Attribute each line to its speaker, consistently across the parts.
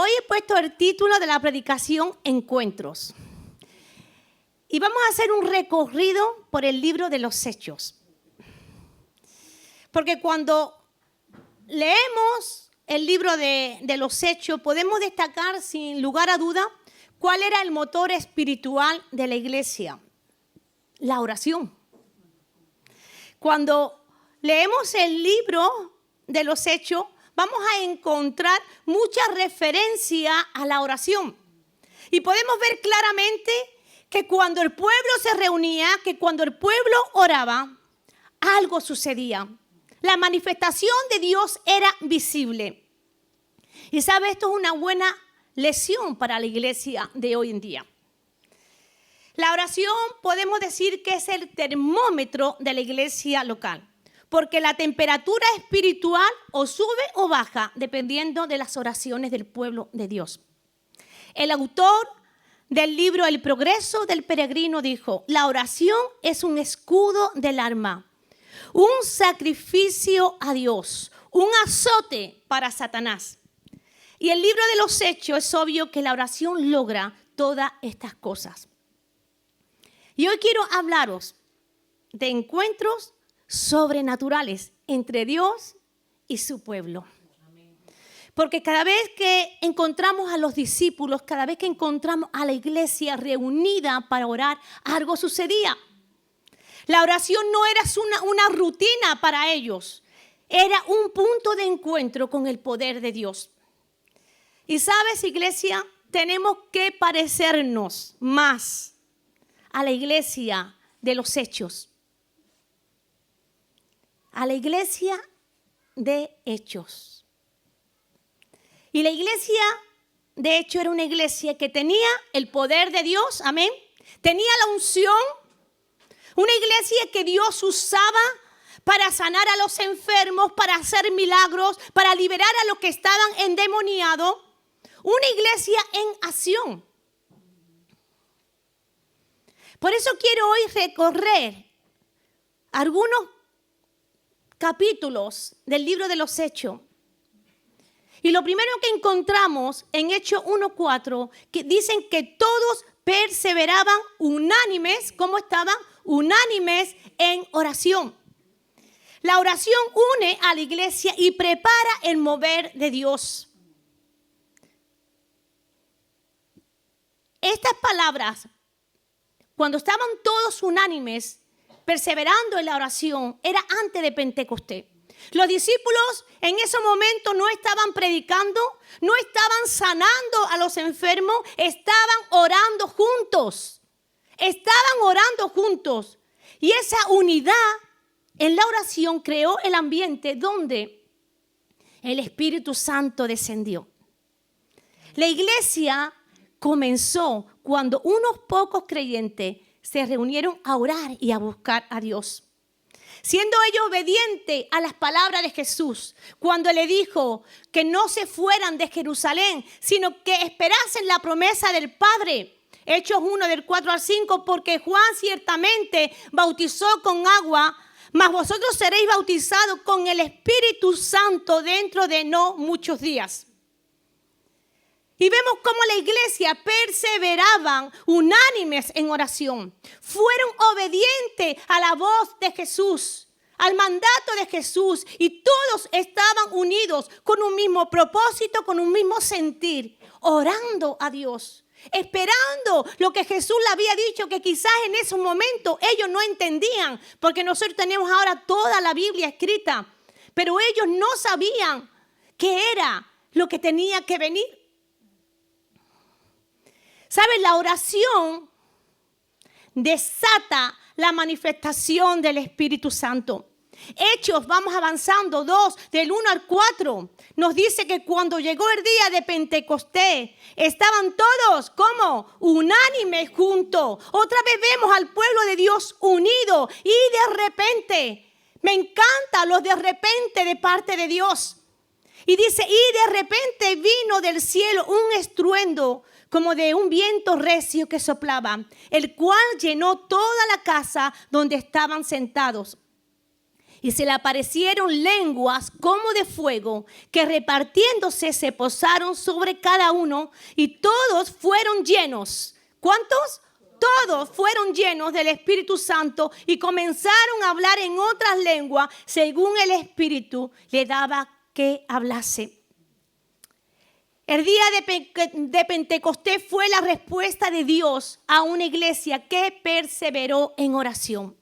Speaker 1: Hoy he puesto el título de la predicación Encuentros. Y vamos a hacer un recorrido por el libro de los Hechos. Porque cuando leemos el libro de los Hechos, podemos destacar sin lugar a duda cuál era el motor espiritual de la iglesia: la oración. Cuando leemos el libro de los Hechos, vamos a encontrar mucha referencia a la oración. Y podemos ver claramente que cuando el pueblo se reunía, que cuando el pueblo oraba, algo sucedía. La manifestación de Dios era visible. Y sabe, esto es una buena lección para la iglesia de hoy en día. La oración podemos decir que es el termómetro de la iglesia local, porque la temperatura espiritual o sube o baja dependiendo de las oraciones del pueblo de Dios. El autor del libro El progreso del peregrino dijo: la oración es un escudo del alma, un sacrificio a Dios, un azote para Satanás. Y el libro de los Hechos es obvio que la oración logra todas estas cosas. Y hoy quiero hablaros de encuentros sobrenaturales entre Dios y su pueblo. Porque cada vez que encontramos a los discípulos, cada vez que encontramos a la iglesia reunida para orar, algo sucedía. La oración no era una rutina para ellos, era un punto de encuentro con el poder de Dios. Y sabes, iglesia, tenemos que parecernos más a la iglesia de los Hechos. A la iglesia de Hechos. Y la iglesia de Hechos era una iglesia que tenía el poder de Dios, amén. Tenía la unción, una iglesia que Dios usaba para sanar a los enfermos, para hacer milagros, para liberar a los que estaban endemoniados. Una iglesia en acción. Por eso quiero hoy recorrer algunos capítulos del libro de los Hechos. Y lo primero que encontramos en Hechos 1:4, que dicen que todos perseveraban unánimes. ¿Cómo estaban? Unánimes en oración. La oración une a la iglesia y prepara el mover de Dios. Estas palabras, cuando estaban todos unánimes, perseverando en la oración, era antes de Pentecostés. Los discípulos en ese momento no estaban predicando, no estaban sanando a los enfermos, estaban orando juntos. Estaban orando juntos. Y esa unidad en la oración creó el ambiente donde el Espíritu Santo descendió. La iglesia comenzó cuando unos pocos creyentes se reunieron a orar y a buscar a Dios. Siendo ellos obedientes a las palabras de Jesús, cuando le dijo que no se fueran de Jerusalén, sino que esperasen la promesa del Padre. Hechos 1, del 4 al 5, porque Juan ciertamente bautizó con agua, mas vosotros seréis bautizados con el Espíritu Santo dentro de no muchos días. Y vemos cómo la iglesia perseveraban unánimes en oración. Fueron obedientes a la voz de Jesús, al mandato de Jesús. Y todos estaban unidos con un mismo propósito, con un mismo sentir, orando a Dios, esperando lo que Jesús le había dicho, que quizás en ese momento ellos no entendían, porque nosotros tenemos ahora toda la Biblia escrita, pero ellos no sabían qué era lo que tenía que venir. ¿Sabes? La oración desata la manifestación del Espíritu Santo. Hechos, vamos avanzando, 2, del 1 al 4, nos dice que cuando llegó el día de Pentecostés, estaban todos, ¿cómo? Unánimes juntos. Otra vez vemos al pueblo de Dios unido y de repente, me encanta los de repente de parte de Dios. Y dice, y de repente vino del cielo un estruendo como de un viento recio que soplaba, el cual llenó toda la casa donde estaban sentados. Y se le aparecieron lenguas como de fuego, que repartiéndose se posaron sobre cada uno, y todos fueron llenos. ¿Cuántos? Todos fueron llenos del Espíritu Santo y comenzaron a hablar en otras lenguas según el Espíritu le daba que hablase. El día de Pentecostés fue la respuesta de Dios a una iglesia que perseveró en oración.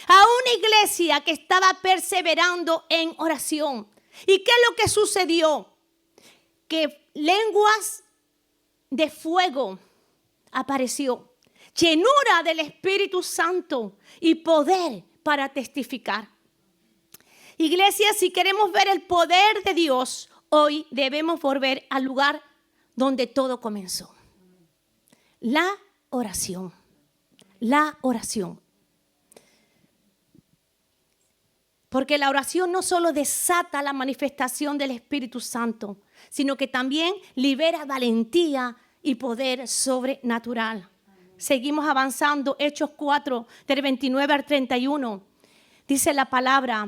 Speaker 1: A una iglesia que estaba perseverando en oración. ¿Y qué es lo que sucedió? Que lenguas de fuego apareció. Llenura del Espíritu Santo y poder para testificar. Iglesia, si queremos ver el poder de Dios, hoy debemos volver al lugar donde todo comenzó. La oración. La oración. Porque la oración no solo desata la manifestación del Espíritu Santo, sino que también libera valentía y poder sobrenatural. Seguimos avanzando, Hechos 4, del 29 al 31. Dice la palabra,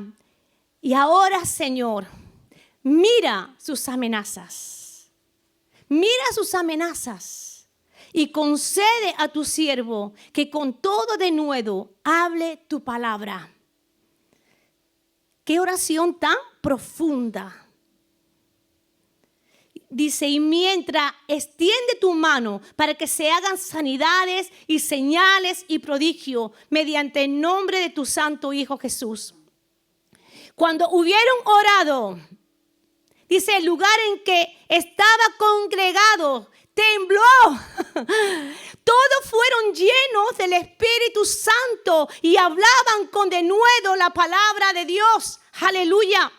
Speaker 1: y ahora, Señor, mira sus amenazas. Mira sus amenazas y concede a tu siervo que con todo denuedo hable tu palabra. Qué oración tan profunda. Dice, y mientras extiende tu mano para que se hagan sanidades y señales y prodigios mediante el nombre de tu santo Hijo Jesús. Cuando hubieron orado, dice, el lugar en que estaba congregado tembló. Todos fueron llenos del Espíritu Santo y hablaban con denuedo la palabra de Dios. Aleluya.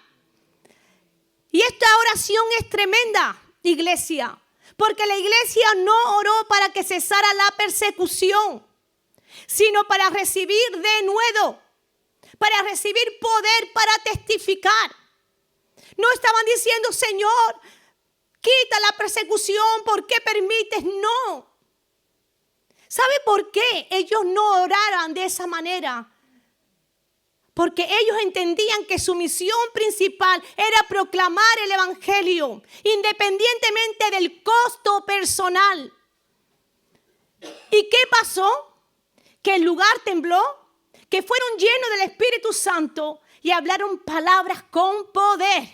Speaker 1: Y esta oración es tremenda, iglesia, porque la iglesia no oró para que cesara la persecución, sino para recibir denuedo, para recibir poder para testificar. No estaban diciendo, Señor, quita la persecución, ¿por qué permites? No. ¿Sabe por qué ellos no oraran de esa manera? Porque ellos entendían que su misión principal era proclamar el evangelio, independientemente del costo personal. ¿Y qué pasó? Que el lugar tembló, que fueron llenos del Espíritu Santo y hablaron palabras con poder.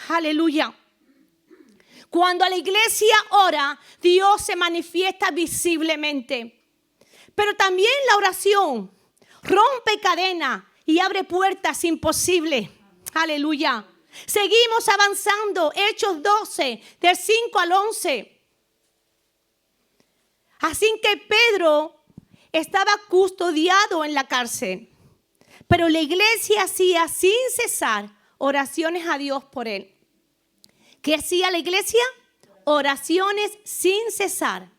Speaker 1: Aleluya. Cuando la iglesia ora, Dios se manifiesta visiblemente. Pero también la oración rompe cadenas y abre puertas imposibles. Aleluya. Seguimos avanzando. Hechos 12, del 5 al 11. Así que Pedro estaba custodiado en la cárcel. Pero la iglesia hacía sin cesar oraciones a Dios por él. ¿Qué hacía la iglesia? Oraciones sin cesar.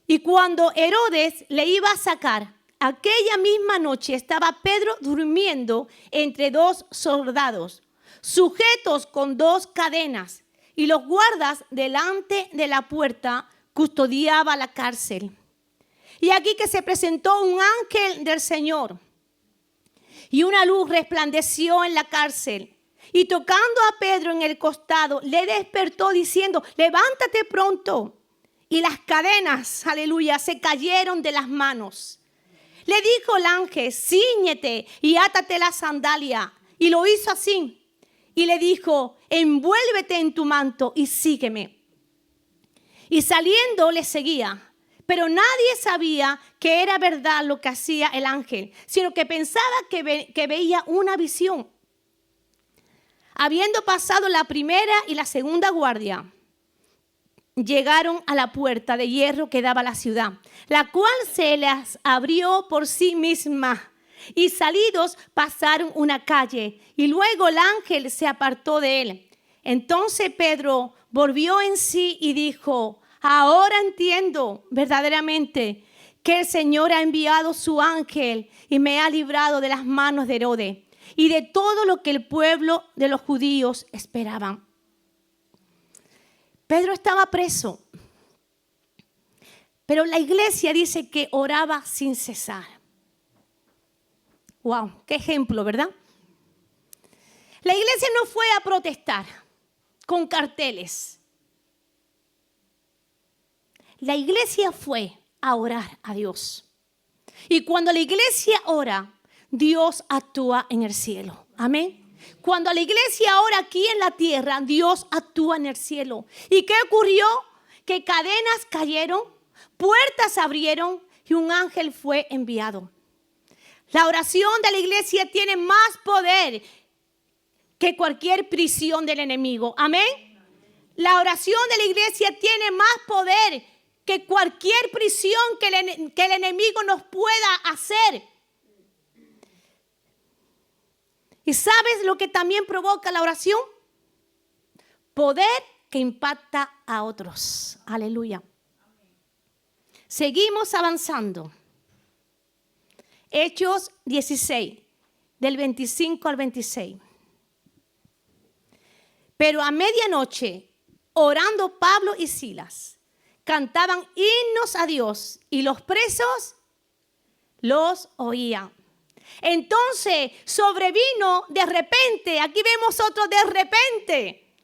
Speaker 1: Y cuando Herodes le iba a sacar, aquella misma noche estaba Pedro durmiendo entre dos soldados, sujetos con dos cadenas, y los guardas delante de la puerta custodiaban la cárcel. Y aquí que se presentó un ángel del Señor, y una luz resplandeció en la cárcel. Y tocando a Pedro en el costado, le despertó diciendo, levántate pronto. Y las cadenas, aleluya, se cayeron de las manos. Le dijo el ángel, cíñete y átate la sandalia. Y lo hizo así. Y le dijo, envuélvete en tu manto y sígueme. Y saliendo le seguía. Pero nadie sabía que era verdad lo que hacía el ángel, sino que pensaba que veía una visión. Habiendo pasado la primera y la segunda guardia, llegaron a la puerta de hierro que daba a la ciudad, la cual se les abrió por sí misma. Y salidos pasaron una calle, y luego el ángel se apartó de él. Entonces Pedro volvió en sí y dijo, ahora entiendo verdaderamente que el Señor ha enviado su ángel y me ha librado de las manos de Herodes y de todo lo que el pueblo de los judíos esperaban. Pedro estaba preso, pero la iglesia dice que oraba sin cesar. Wow, qué ejemplo, ¿verdad? La iglesia no fue a protestar con carteles. La iglesia fue a orar a Dios. Y cuando la iglesia ora, Dios actúa en el cielo. Amén. Cuando la iglesia ora aquí en la tierra, Dios actúa en el cielo. ¿Y qué ocurrió? Que cadenas cayeron, puertas se abrieron y un ángel fue enviado. La oración de la iglesia tiene más poder que cualquier prisión del enemigo. Amén. La oración de la iglesia tiene más poder que cualquier prisión que el enemigo nos pueda hacer. ¿Y sabes lo que también provoca la oración? Poder que impacta a otros. Aleluya. Seguimos avanzando. Hechos 16, del 25 al 26. Pero a medianoche, orando Pablo y Silas, cantaban himnos a Dios y los presos los oían. Entonces sobrevino de repente, aquí vemos otro de repente,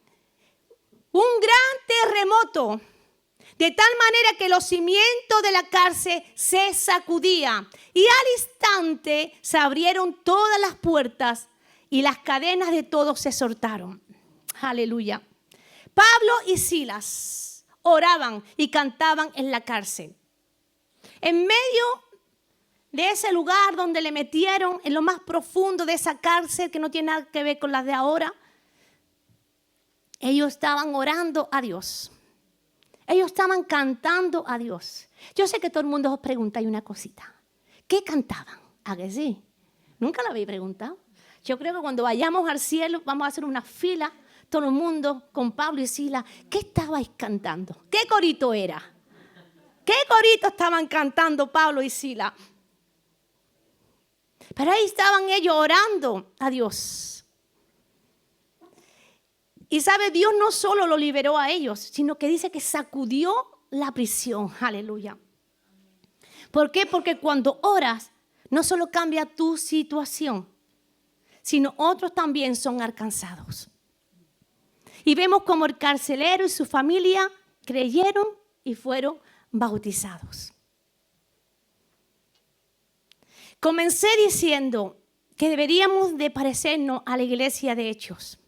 Speaker 1: un gran terremoto, de tal manera que los cimientos de la cárcel se sacudían y al instante se abrieron todas las puertas y las cadenas de todos se soltaron. Aleluya. Pablo y Silas oraban y cantaban en la cárcel. En medio de ese lugar donde le metieron, en lo más profundo de esa cárcel que no tiene nada que ver con las de ahora, ellos estaban orando a Dios. Ellos estaban cantando a Dios. Yo sé que todo el mundo os pregunta una cosita. ¿Qué cantaban? ¿A que sí? Nunca lo habéis preguntado. Yo creo que cuando vayamos al cielo vamos a hacer una fila, todo el mundo con Pablo y Silas. ¿Qué estabais cantando? ¿Qué corito era? ¿Qué corito estaban cantando Pablo y Silas? Pero ahí estaban ellos orando a Dios. Y sabe, Dios no solo lo liberó a ellos, sino que dice que sacudió la prisión. Aleluya. ¿Por qué? Porque cuando oras, no solo cambia tu situación, sino otros también son alcanzados. Y vemos como el carcelero y su familia creyeron y fueron bautizados. Comencé diciendo que deberíamos de parecernos a la iglesia de Hechos,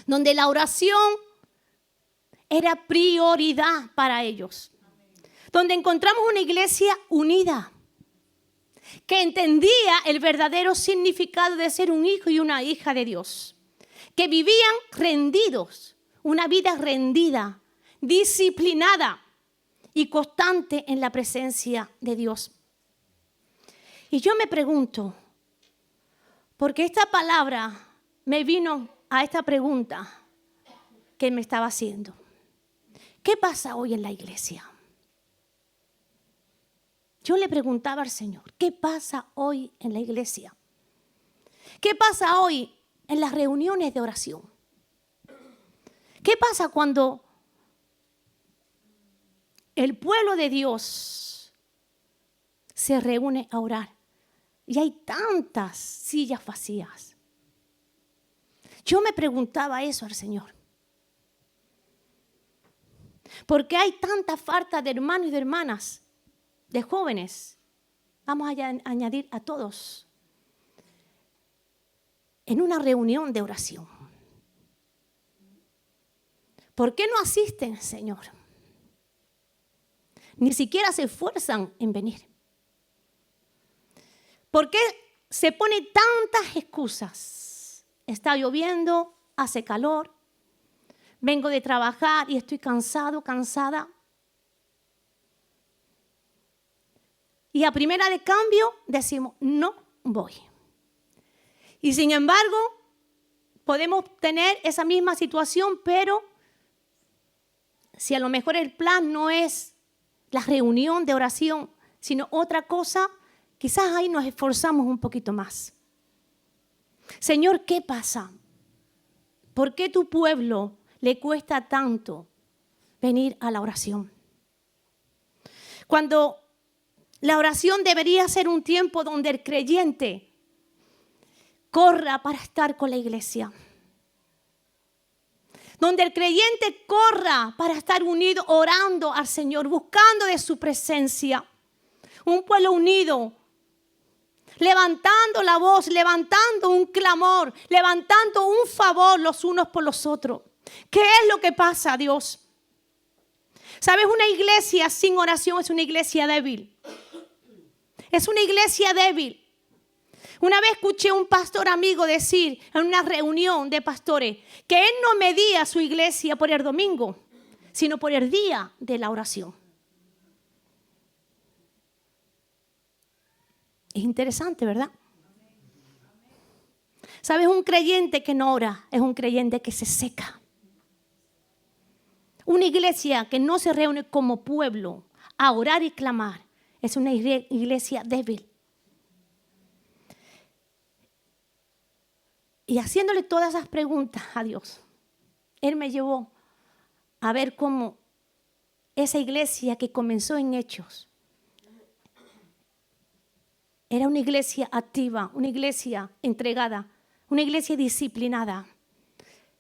Speaker 1: donde la oración era prioridad para ellos, donde encontramos una iglesia unida, que entendía el verdadero significado de ser un hijo y una hija de Dios, que vivían rendidos, una vida rendida, disciplinada y constante en la presencia de Dios. Y yo me pregunto, porque esta palabra me vino a esta pregunta que me estaba haciendo. ¿Qué pasa hoy en la iglesia? Yo le preguntaba al Señor, ¿qué pasa hoy en la iglesia? ¿Qué pasa hoy en las reuniones de oración? ¿Qué pasa cuando el pueblo de Dios se reúne a orar y hay tantas sillas vacías? Yo me preguntaba eso al Señor. ¿Por qué hay tanta falta de hermanos y de hermanas, de jóvenes? Vamos a añadir a todos en una reunión de oración. ¿Por qué no asisten, Señor? Ni siquiera se esfuerzan en venir. ¿Por qué se ponen tantas excusas? Está lloviendo, hace calor, vengo de trabajar y estoy cansado, cansada. Y a primera de cambio decimos, no voy. Y sin embargo, podemos tener esa misma situación, pero si a lo mejor el plan no es la reunión de oración, sino otra cosa, quizás ahí nos esforzamos un poquito más. Señor, ¿qué pasa? ¿Por qué tu pueblo le cuesta tanto venir a la oración? Cuando La oración debería ser un tiempo donde el creyente corra para estar con la iglesia. Donde el creyente corra para estar unido, orando al Señor, buscando de su presencia. Un pueblo unido, levantando la voz, levantando un clamor, levantando un favor los unos por los otros. ¿Qué es lo que pasa, Dios? ¿Sabes? Una iglesia sin oración es una iglesia débil. Es una iglesia débil. Una vez escuché a un pastor amigo decir en una reunión de pastores que él no medía su iglesia por el domingo, sino por el día de la oración. Es interesante, ¿verdad? ¿Sabes? Un creyente que no ora es un creyente que se seca. Una iglesia que no se reúne como pueblo a orar y clamar es una iglesia débil. Y haciéndole todas esas preguntas a Dios, Él me llevó a ver cómo esa iglesia que comenzó en Hechos era una iglesia activa, una iglesia entregada, una iglesia disciplinada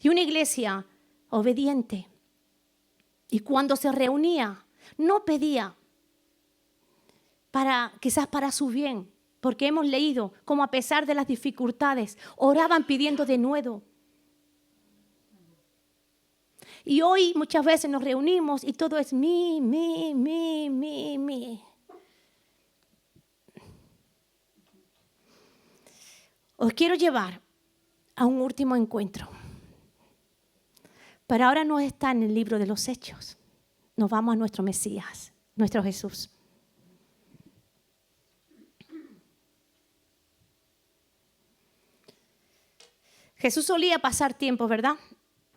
Speaker 1: y una iglesia obediente. Y cuando se reunía, no pedía quizás para su bien, porque hemos leído cómo a pesar de las dificultades, oraban pidiendo de nuevo. Y hoy muchas veces nos reunimos y todo es mí. Os quiero llevar a un último encuentro. Pero ahora no está en el libro de los Hechos. Nos vamos a nuestro Mesías, nuestro Jesús. Jesús solía pasar tiempo, ¿verdad?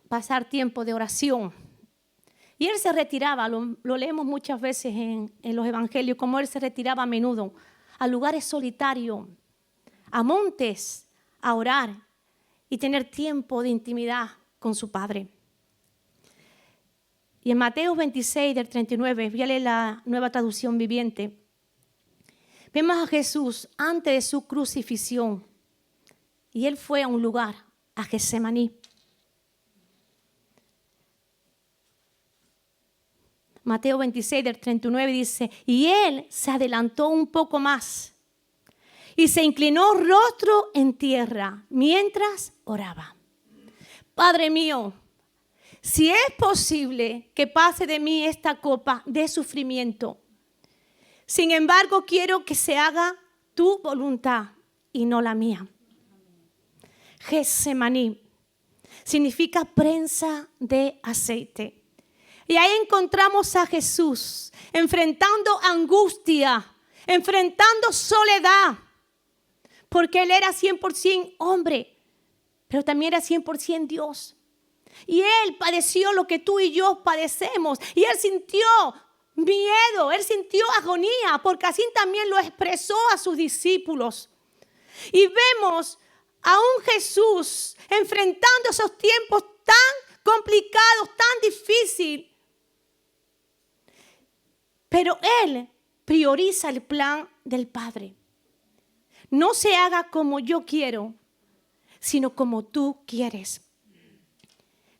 Speaker 1: Pasar tiempo de oración. Y Él se retiraba, lo leemos muchas veces en los evangelios, como Él se retiraba a menudo a lugares solitarios, a montes, a orar y tener tiempo de intimidad con su Padre. Y en Mateo 26, del 39, voy a leer la Nueva Traducción Viviente, vemos a Jesús antes de su crucifixión. Y Él fue a un lugar, a Getsemaní. Mateo 26, del 39 dice, y Él se adelantó un poco más y se inclinó rostro en tierra mientras oraba. Padre mío, si es posible que pase de mí esta copa de sufrimiento, sin embargo quiero que se haga tu voluntad y no la mía. Getsemaní significa prensa de aceite. Y ahí encontramos a Jesús enfrentando angustia, enfrentando soledad, porque Él era 100% hombre, pero también era 100% Dios. Y Él padeció lo que tú y yo padecemos. Y Él sintió miedo, Él sintió agonía, porque así también lo expresó a sus discípulos. Y vemos a un Jesús enfrentando esos tiempos tan complicados, tan difíciles. Pero Él prioriza el plan del Padre. No se haga como yo quiero, sino como tú quieres.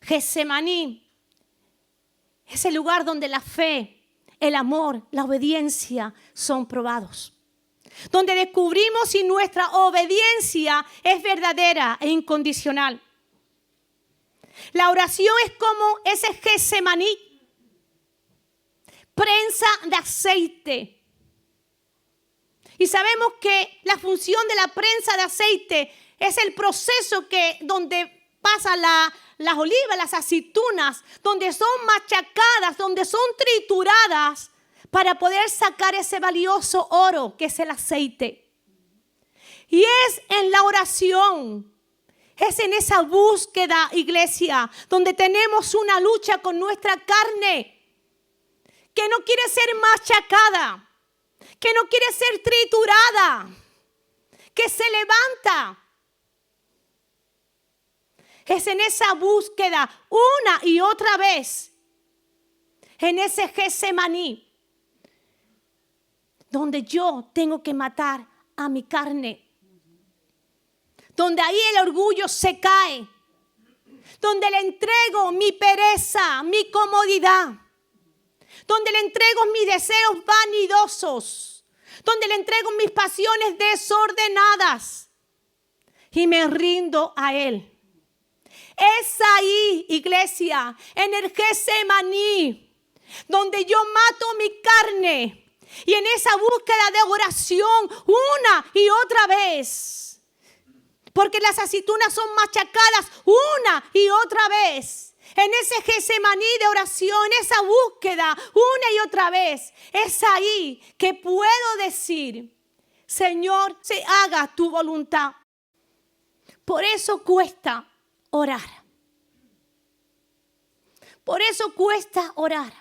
Speaker 1: Getsemaní es el lugar donde la fe, el amor, la obediencia son probados. Donde descubrimos si nuestra obediencia es verdadera e incondicional. La oración es como ese Getsemaní, prensa de aceite. Y sabemos que la función de la prensa de aceite es el proceso donde pasan las olivas, las aceitunas, donde son machacadas, donde son trituradas para poder sacar ese valioso oro que es el aceite. Y es en la oración, es en esa búsqueda, iglesia, donde tenemos una lucha con nuestra carne que no quiere ser machacada, que no quiere ser triturada, que se levanta. Es en esa búsqueda una y otra vez, en ese Getsemaní, donde yo tengo que matar a mi carne. Donde ahí el orgullo se cae. Donde le entrego mi pereza, mi comodidad. Donde le entrego mis deseos vanidosos. Donde le entrego mis pasiones desordenadas. Y me rindo a Él. Es ahí, iglesia, en el Getsemaní, donde yo mato mi carne. Y en esa búsqueda de oración, una y otra vez. Porque las aceitunas son machacadas una y otra vez. En ese Getsemaní de oración, en esa búsqueda, una y otra vez. Es ahí que puedo decir, Señor, se haga tu voluntad. Por eso cuesta orar. Por eso cuesta orar.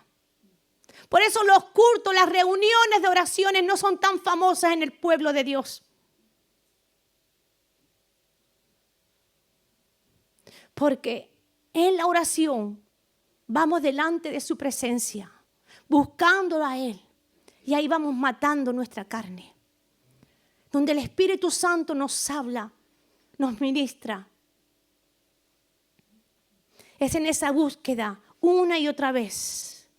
Speaker 1: Por eso los cultos, las reuniones de oraciones no son tan famosas en el pueblo de Dios. Porque en la oración vamos delante de su presencia, buscándolo a Él. Y ahí vamos matando nuestra carne. Donde el Espíritu Santo nos habla, nos ministra. Es en esa búsqueda una y otra vez.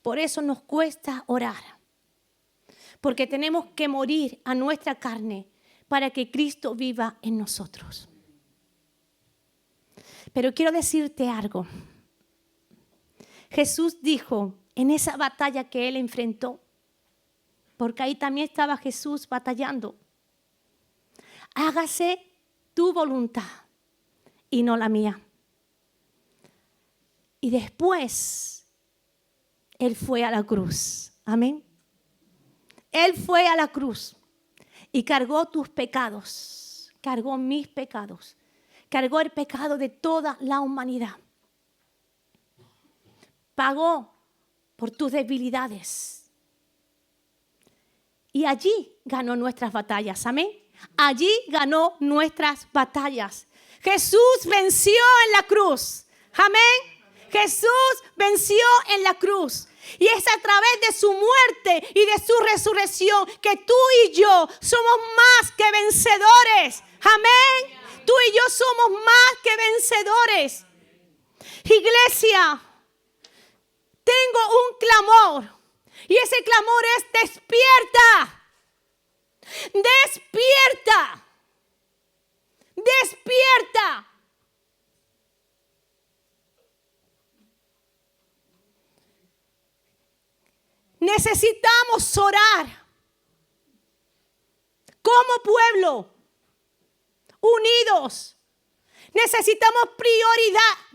Speaker 1: Por eso nos cuesta orar. Porque tenemos que morir a nuestra carne para que Cristo viva en nosotros. Pero quiero decirte algo. Jesús dijo en esa batalla que Él enfrentó, porque ahí también estaba Jesús batallando: hágase tu voluntad y no la mía. Y después Él fue a la cruz. Amén. Él fue a la cruz y cargó tus pecados, cargó mis pecados, cargó el pecado de toda la humanidad. Pagó por tus debilidades. Y allí ganó nuestras batallas. Amén. Allí ganó nuestras batallas. Jesús venció en la cruz. Amén. Jesús venció en la cruz. Y es a través de su muerte y de su resurrección que tú y yo somos más que vencedores. Amén. Tú y yo somos más que vencedores. Iglesia, tengo un clamor. Y ese clamor es: despierta. Despierta. Despierta. Necesitamos orar como pueblo, unidos. Necesitamos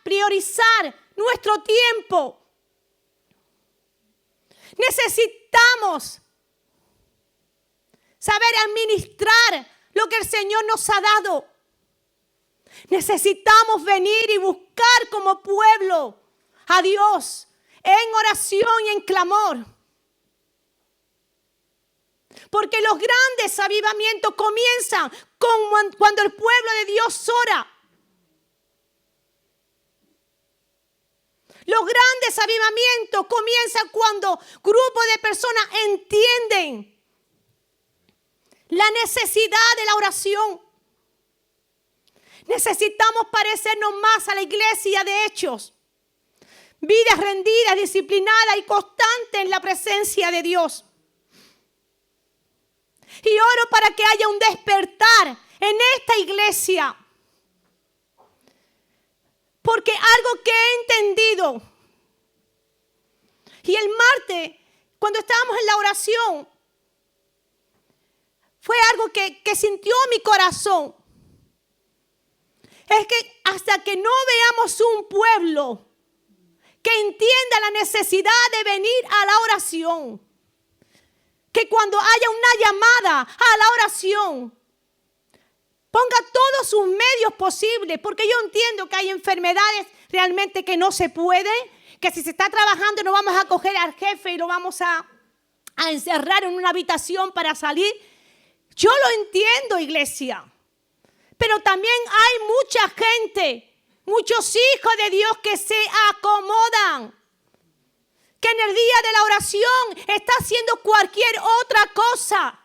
Speaker 1: priorizar nuestro tiempo. Necesitamos saber administrar lo que el Señor nos ha dado. Necesitamos venir y buscar como pueblo a Dios en oración y en clamor. Porque los grandes avivamientos comienzan cuando el pueblo de Dios ora. Los grandes avivamientos comienzan cuando grupos de personas entienden la necesidad de la oración. Necesitamos parecernos más a la iglesia de Hechos. Vidas rendidas, disciplinadas y constantes en la presencia de Dios. Y oro para que haya un despertar en esta iglesia. Porque algo que he entendido, y el martes, cuando estábamos en la oración, fue algo que sintió mi corazón. Es que hasta que no veamos un pueblo que entienda la necesidad de venir a la oración, que cuando haya una llamada a la oración, ponga todos sus medios posibles, porque yo entiendo que hay enfermedades realmente que no se puede, que si se está trabajando no vamos a coger al jefe y lo vamos a encerrar en una habitación para salir. Yo lo entiendo, iglesia, pero también hay mucha gente, muchos hijos de Dios que se acomodan, que en el día de la oración está haciendo cualquier otra cosa.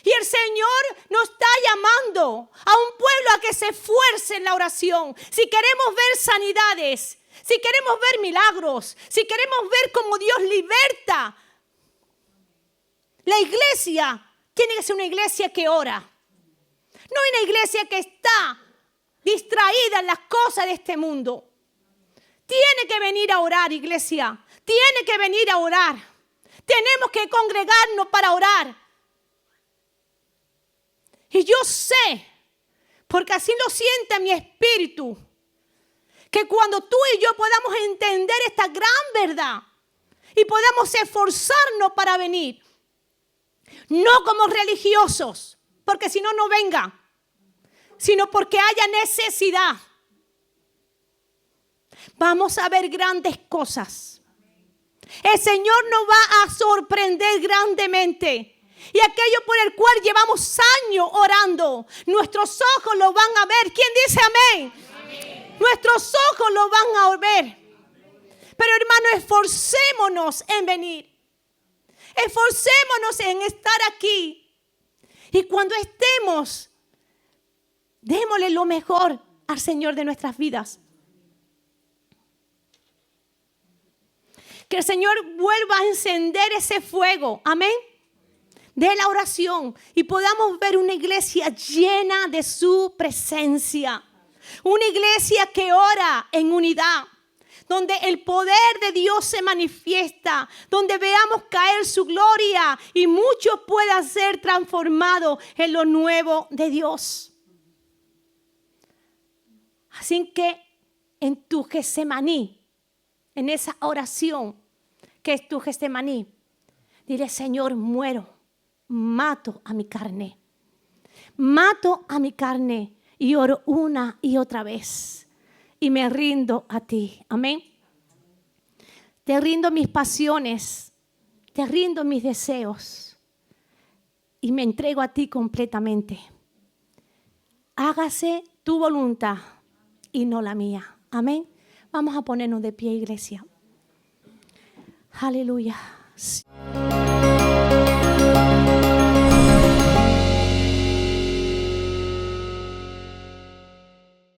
Speaker 1: Y el Señor nos está llamando a un pueblo a que se esfuerce en la oración. Si queremos ver sanidades, si queremos ver milagros, si queremos ver cómo Dios liberta, la iglesia tiene que ser una iglesia que ora. No una iglesia que está distraída en las cosas de este mundo. Tiene que venir a orar, iglesia. Tiene que venir a orar. Tenemos que congregarnos para orar. Y yo sé, porque así lo siente mi espíritu, que cuando tú y yo podamos entender esta gran verdad y podamos esforzarnos para venir, no como religiosos, porque si no, no venga, sino porque haya necesidad, vamos a ver grandes cosas. El Señor nos va a sorprender grandemente. Y aquello por el cual llevamos años orando, nuestros ojos lo van a ver. ¿Quién dice amén? Amén. Nuestros ojos lo van a ver. Pero hermano, esforcémonos en venir. Esforcémonos en estar aquí. Y cuando estemos, démosle lo mejor al Señor de nuestras vidas. Que el Señor vuelva a encender ese fuego. Amén. De la oración y podamos ver una iglesia llena de su presencia. Una iglesia que ora en unidad, donde el poder de Dios se manifiesta, donde veamos caer su gloria y muchos puedan ser transformados en lo nuevo de Dios. Así que en tu Getsemaní, en esa oración que es tu Getsemaní, dile: Señor, muero. Mato a mi carne. Mato a mi carne y oro una y otra vez. Y me rindo a ti. Amén. Te rindo mis pasiones. Te rindo mis deseos. Y me entrego a ti completamente. Hágase tu voluntad y no la mía. Amén. Vamos a ponernos de pie, iglesia. Aleluya.